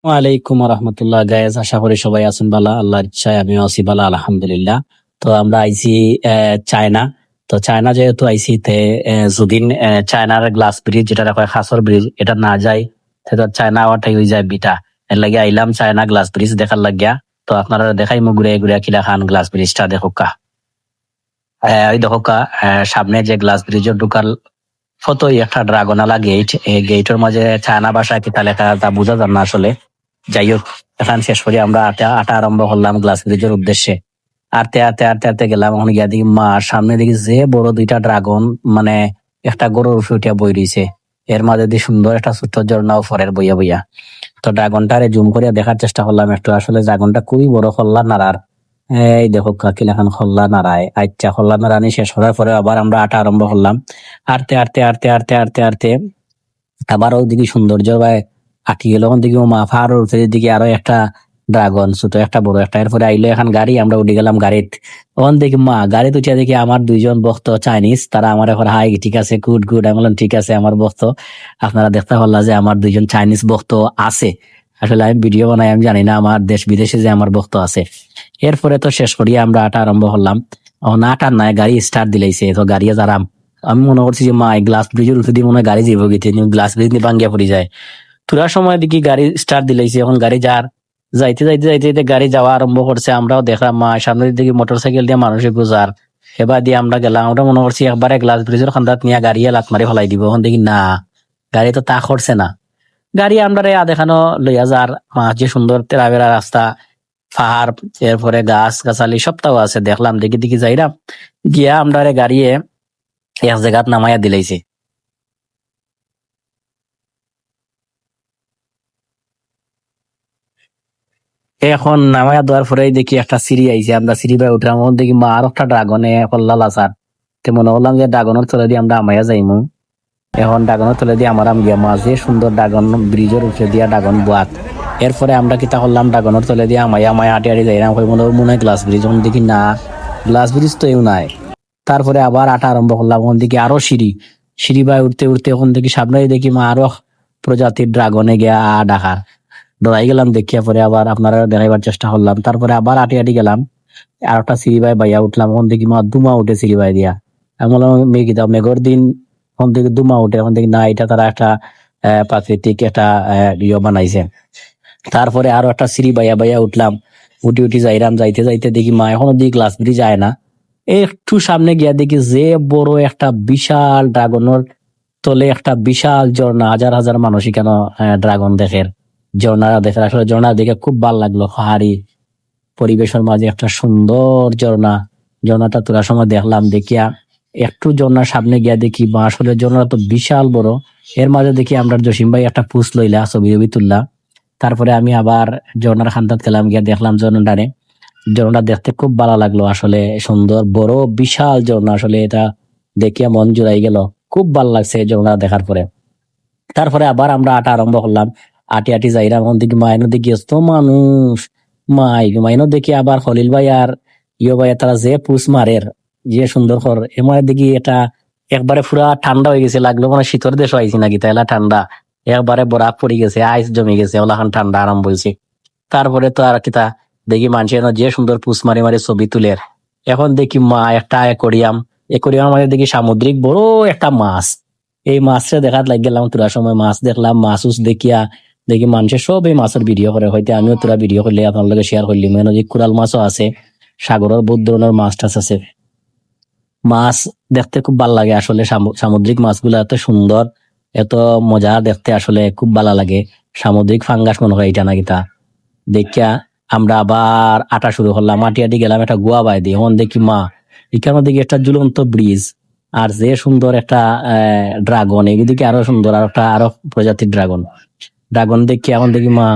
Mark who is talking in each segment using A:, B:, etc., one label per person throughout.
A: ওয়ালাইকুম রহমতুল্লাহ গায়েস, আশা করি সবাই আছেন বালা। আল্লাহর ইচ্ছায় আমিও আছি বালা, আলহামদুলিল্লাহ। তো আমরা আইছি চায়না। তো চায়না যেহেতু আইছি যদিন চায়নার গ্লাস ব্রিজ, যেটা কয় খাসর ব্রিজ, এটা না যায় সেটা চায়না আওয়াটাই হয়ে যায় বিটা। এর লাগে আইলাম চায়না গ্লাস ব্রিজ দেখার লাগিয়া। তো আপনারা দেখাই মু ঘুরে ঘুরে কিলা খান গ্লাস ব্রিজটা দেখো কা। ওই দেখো কা, সামনে যে গ্লাস ব্রিজের ঢুকার ফটোই একটা ড্রাগনালা গেট। এই গেটের মাঝে চায়না ভাষায় কিতা লেখা তা বোঝা যান না আসলে। যাই হোক, এখন শেষ করি আমরা আটা আরম্ভ করলাম গ্লাস ব্রিজের উদ্দেশ্যে। আরতে আরতে আরতে আরতে গেলাম, ওখানে গিয়া দেখি মা সামনে দেখি যে বড় দুইটা ড্রাগন, মানে একটা গরুর উপরে উঠিয়া বই রইছে। এর মাঝে দিয়ে সুন্দর একটা ছোট্ট ঝর্ণাও ফরের বইয়া বইয়া। তো ড্রাগনটারে জুম করিয়া দেখার চেষ্টা করলাম একটু, আসলে ড্রাগনটা খুবই বড়, খল্লা নাড়ার। এই দেখো কাকিল এখন খল্লা নাড়ায়। আচ্ছা, খল্লা নাড়ানি শেষ করার পরে আবার আমরা আটা আরম্ভ করলাম। আরতে আরতে আরতে আরতে আরতে আরতে আবার ওদিকে সৌন্দর্য ভাই আটকে গেল। ওখান থেকে মা ফার দিকে আরো একটা ড্রাগন, ছোট একটা বড় একটা। এরপরে আইলো এখন গাড়ি, আমরা উঠে গেলাম গাড়িত। ওখান থেকে মা গাড়িতে উঠিয়া দেখি আমার দুইজন ভক্ত চাইনিজ, তারা আমার এখন হাই ঠিক আছে, গুড গুড। আমি বললাম ঠিক আছে আমার ভক্ত। আপনারা দেখতে পারলা যে আমার দুইজন চাইনিজ ভক্ত আছে। আসলে আমি ভিডিও বানাই, আমি জানি না আমার দেশ বিদেশে যে আমার ভক্ত আছে। এরপরে তো শেষ করিয়া আমরা আটা আরম্ভ করলাম। এখন আটা নাই, গাড়ি স্টার্ট দিলাইছে, তো গাড়ি যারা আমি মনে করছি যে মা এই গ্লাস ব্রিজের উপরে দিয়ে মনে হয় গাড়ি যাইব গেছে, গ্লাস ব্রিজ নিয়ে ভাঙ্গিয়া পড়ে যায়। তোরার সময় দেখি গাড়ি স্টার্ট দিলাইছে, এখন গাড়ি যাইতে যাইতে যাইতে যাইতে গাড়ি যাওয়া আরম্ভ করছে। আমরাও দেখলাম মা সামনে দিকে মোটর সাইকেল দিয়ে মানুষের গুজার। এবার দিয়ে আমরা গেলাম, আমরা মনে করছি একবারে গ্লাস ব্রিজের খান্দাত নিয়ে গাড়ি লাত মারি ফেলাই দিব। এখন দেখি না, গাড়ি তো তা করছে না। গাড়ি আমরা দেখানো লইয়া যার মা, যে সুন্দর তেরাবেরা রাস্তা, পাহাড়, এরপরে গাছ গাছালি সবটাও আছে। দেখলাম দেখি দেখি যাইরাম গিয়া আমরা গাড়িয়ে এক জায়গাত নামাইয়া দিলাইছে। এখন নামাইয়া দেওয়ার পরে দেখি একটা সিঁড়ি আইছে, আমরা সিঁড়ি বাই উঠলাম। ওখান দেখি মা আর একটা ড্রাগনে কল্লা লাসার। তো মনে করলাম যে ড্রাগনের তলে দিয়ে আমরা আমাইয়া যাইমু। এখন ড্রাগনের তলে দিয়ে আমার গিয়া মাঝে সুন্দর ড্রাগন ব্রিজের উপরে দিয়া ড্রাগন বাত। এরপরে আমরা কিতা করলাম, ড্রাগনের তলে দিয়ে আমাইয়া আমায় আটি আটি যাইলাম। মনে হয় গ্লাস ব্রিজ, ওখান দেখি না, গ্লাস ব্রিজ তো এও নাই। তারপরে আবার আটা আরম্ভ করলাম। ওখান থেকে আরো সিঁড়ি, সিঁড়ি বাই উঠতে উঠতে ওখান থেকে সামনে দেখি মা আরো প্রজাতির ড্রাগনে গিয়া ডাকার। ডরাই গেলাম দেখিয়া, পরে আবার আপনারা দেখাইবার চেষ্টা করলাম। তারপরে আবার আটি আটি গেলাম, আর একটা সিঁড়ি বাই বাইয়া উঠলাম। ওখান থেকে মা দুমা উঠে সিঁড়ি বাই দিয়া। আমি বললাম মেঘ দাও, মেঘর দিন ওখান থেকে দুমা উঠে। ওখান থেকে না, এটা তারা একটা প্রাকৃতিক একটা ইয়ে বানাইছে। তারপরে আরো একটা সিঁড়ি বাইয়া বাইয়া উঠলাম, উঠি উঠি যাইরাম। যাইতে যাইতে দেখি মা এখনো দিকে গ্লাস ব্রিজ যায় না। একটু সামনে গিয়া দেখি যে বড় একটা বিশাল ড্রাগনের তলে একটা বিশাল ঝর্ণা, হাজার হাজার মানুষ কেন ড্রাগন দেখের, ঝর্ণা দেখে। আসলে ঝর্ণা দেখে খুব ভালো লাগলো। পাহাড়ি পরিবেশের মাঝে একটা সুন্দর ঝর্ণা। ঝর্ণাটা তোলার সময় দেখলাম, দেখিয়া একটু ঝর্ণার সামনে গিয়া দেখি বা আসলে ঝর্ণাটা তো বিশাল বড়। এর মাঝে দেখি আমরা জসিম ভাই একটা পুষ লইলা, ছবি ছবি তুললা। তারপরে আমি আবার ঝর্ণার খান্দাত গেলাম, গিয়া দেখলাম ঝর্ণাটারে। ঝর্ণা দেখতে খুব ভালো লাগলো, আসলে সুন্দর বড় বিশাল ঝর্ণা। আসলে এটা দেখিয়া মন জুড়াই গেল, খুব ভালো লাগছে এই ঝর্ণা দেখার পরে। তারপরে আবার আমরা আটা আরম্ভ করলাম। আটি আটি যাইরাম, ওখান থেকে মাইনো দেখি এত মানুষ। মাইনো দেখি আবার খলিল ভাই আর ইয়ে ভাই তারা যে পুষ মারের, যে সুন্দর কর এমন দেখি এটা একবারে পুরা ঠান্ডা হয়ে গেছে। লাগলো মানে শীতের দেশ আইছি নাকি, তাইলা ঠান্ডা একবারে বরফ পড়ে গেছে, আইস জমে গেছে, ওলাখান ঠান্ডা আরম্ভ হয়েছে। তারপরে তো আর কিতা দেখি মানুষ যে সুন্দর পুষ মারি মারি ছবি তুলের। এখন দেখি মা একটা অ্যাকোরিয়াম, অ্যাকোরিয়ামের মধ্যে দেখি সামুদ্রিক বড় একটা মাছ। এই মাছটা দেখার লাগ গেলাম। তোরা সময় মাছ দেখলাম, মাছ উস দেখিয়া দেখি মানুষের সব এই মাছের ভিডিও করে, হয়তো আমিও তোরা ভিডিও করলে আপনার লগে শেয়ার করলি। মেন যে কোরাল মাছও আছে, সাগরের বহুত ধরনের মাছ টাছ আছে। মাছ দেখতে খুব ভালো লাগে আসলে। সামুদ্রিক মাছগুলো এত সুন্দর, এত মজা দেখতে, আসলে খুব ভালো লাগে। সামুদ্রিক ফাঙ্গাস মনে হয় এটা নাকি তা। দেখিয়া আমরা আবার আটা শুরু করলাম। আটি আটি গেলাম একটা গোয়া বাই দিয়ে। এখন দেখি মা এখানে দেখি একটা ঝুলন্ত ব্রিজ, আর যে সুন্দর একটা ড্রাগন, এদিকে আরো সুন্দর আর একটা আরো প্রজাতির ড্রাগন। ড্রাগন দেখি এখন দেখি মা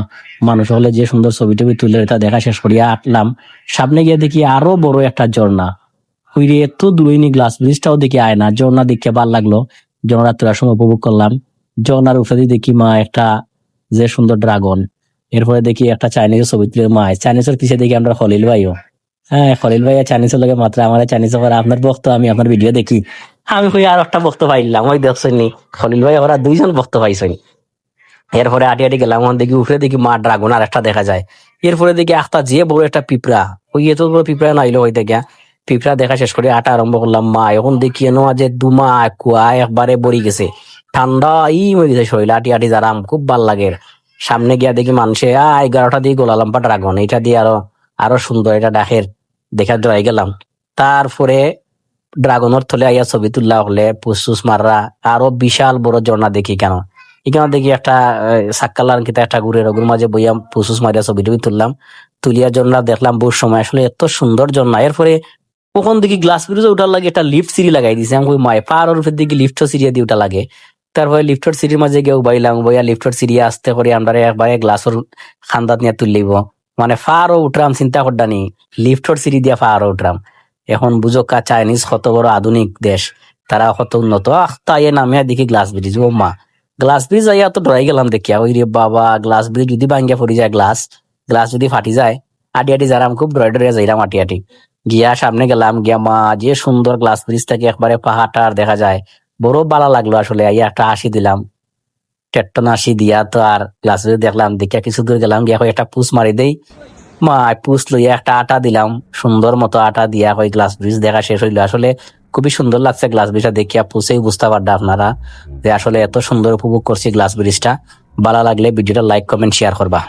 A: মানুষ হলে যে সুন্দর ছবি টবি তুলে এটা দেখা শেষ করিয়া আটলাম। সামনে গিয়ে দেখি আরো বড় একটা ঝর্ণা। ওইরে এত দূরে গ্লাস ব্রিজটাও দেখি আয় না, ঝর্ণা দেখে ভালো লাগলো। ঝর্ণা তোলার সময় উপভোগ করলাম। ঝর্ণার উপরে দেখি মা একটা যে সুন্দর ড্রাগন। এরপরে দেখি একটা চাইনিজের ছবি তুলে মা, চাইনিজের পিছিয়ে দেখি আমরা খলিল ভাইও। হ্যাঁ, খলিল ভাইয়া চাইনিজের লগে মাত্র আমার চাইনিজ করে আপনার বক্ত, আমি আপনার ভিডিও দেখি। আমি কই আর একটা বক্ত পাইলাম, ওই দেখছেন নি খলিল ভাই, ওরা দুইজন বক্ত পাইছেন। এরপরে আটি আটি গেলাম, ওখান দেখি উপরে দেখি মা ড্রাগন আর একটা দেখা যায়। এরপরে দেখি একটা যে বড় একটা পিঁপড়া, ওই এত বড় পিঁপড়া নাইলো হইতে গিয়া পিঁপড়া দেখা শেষ করে আটা আরম্ভ করলাম। মা এখন দেখি এনো যে দুমা কুয়া একবারে বড়ি গেছে, ঠান্ডা মরে গেছে শরীর, আটি আটি যারাম খুব ভাল লাগে। সামনে গিয়া দেখি মানুষে 11টা দিয়ে গোলালাম বা ড্রাগন, এটা দিয়ে আরো আরো সুন্দর এটা ডাকের দেখা জয় গেলাম। তারপরে ড্রাগনের থলে আইয়া ছবি তুললা হলে পুসুস মাররা, আরো বিশাল বড় ঝর্ণা দেখি কেন এখানে দেখি একটা সাক্কালার কিতা একটা ঘুরের ওগুর মাঝে বইয়া পুসুস মারিয়া ছবি টবি তুললাম। তুলিয়া ঝর্ণা দেখলাম বহু সময়, আসলে এত সুন্দর ঝর্ণা। এরপরে কখন দেখি গ্লাস ব্রিজে উঠার লাগে একটা লিফট সিঁড়ি লাগাই দিছে, আমি কই মায় পাহাড়ের উপর দিকে লিফট সিঁড়ি দিয়ে উঠা লাগে। তারপরে লিফটের সিঁড়ির মাঝে গিয়ে বাইলাম, বইয়া লিফটের সিঁড়ি আসতে করে আমরা একবারে গ্লাসের খান্দাত নিয়ে তুললিব, মানে ফারও উঠরাম চিন্তা করডানি, লিফটের সিঁড়ি দিয়া ফারও উঠরাম। এখন বুঝো কা চাইনিজ কত বড় আধুনিক দেশ, তারা কত উন্নত। তাই নামিয়া দেখি গ্লাস ব্রিজ, ও মা গ্লাস ব্রিজ আইয়া তো ডরাই গেলাম দেখিয়া, ওই রে বাবা গ্লাস ব্রিজ যদি ভাঙ্গিয়া পড়ি যায়, গ্লাস গ্লাস যদি ফাটি যায়, আটি আটি যারাম খুব ডরাই ডরাই যাইরাম আটি আটি গিয়া সামনে গেলাম। গিয়া মা যে সুন্দর গ্লাস ব্রিজ থেকে একবারে পাহাড়টা আর দেখা যায়, বড় ভালো লাগলো আসলে। আইয়া একটা হাসি দিলাম, টেট্টন হাসি দিয়া তো আর গ্লাস ব্রিজ দেখলাম, দেখিয়া কিছু দূর গেলাম, গিয়া কই একটা পুষ মারি দেই। মা পুষ লইয়া একটা আটা দিলাম, সুন্দর মতো আটা দিয়া কই গ্লাস ব্রিজ দেখা শেষ হইলো। আসলে খুবই সুন্দর লাগছে গ্লাস ব্রিজটা দেখিয়া, পুষেই বুঝতে পারডা আপনারা যে আসলে এত সুন্দর উপভোগ করছি গ্লাস ব্রিজটা। ভালো লাগলে ভিডিওটা লাইক কমেন্ট শেয়ার করবা।